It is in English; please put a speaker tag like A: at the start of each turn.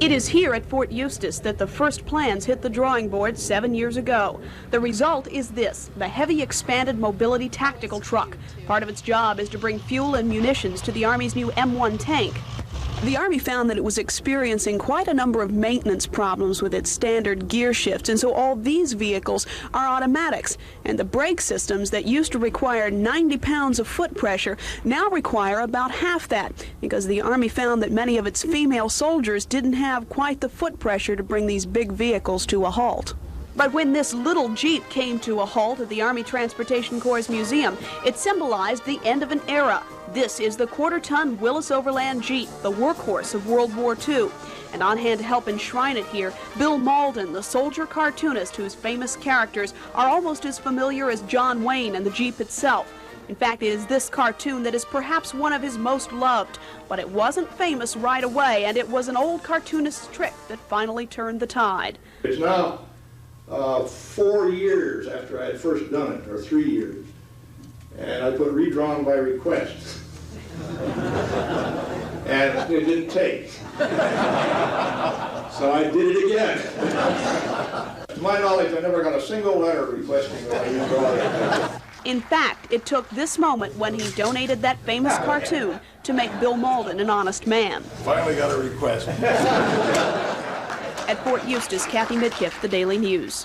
A: It is here at Fort Eustis that the first plans hit the drawing board 7 years ago. The result is this, the heavy expanded mobility tactical truck. Part of its job is to bring fuel and munitions to the Army's new M1 tank. The Army found that it was experiencing quite a number of maintenance problems with its standard gear shifts, and so all these vehicles are automatics. And the brake systems that used to require 90 pounds of foot pressure now require about half that, because the Army found that many of its female soldiers didn't have quite the foot pressure to bring these big vehicles to a halt. But when this little Jeep came to a halt at the Army Transportation Corps' museum, it symbolized the end of an era. This is the quarter-ton Willis Overland Jeep, the workhorse of World War II. And on hand to help enshrine it here, Bill Mauldin, the soldier cartoonist whose famous characters are almost as familiar as John Wayne and the Jeep itself. In fact, it is this cartoon that is perhaps one of his most loved. But it wasn't famous right away, and it was an old cartoonist's trick that finally turned the tide.
B: It's now 4 years after I had first done it, or 3 years, and I put redrawn by request, and it didn't take, so I did it again. To my knowledge, I never got a single letter requesting that I redraw it.
A: In fact, it took this moment when he donated that famous cartoon to make Bill Mauldin an honest man.
B: Finally got a request.
A: At Fort Eustis, Kathy Midkiff, The Daily News.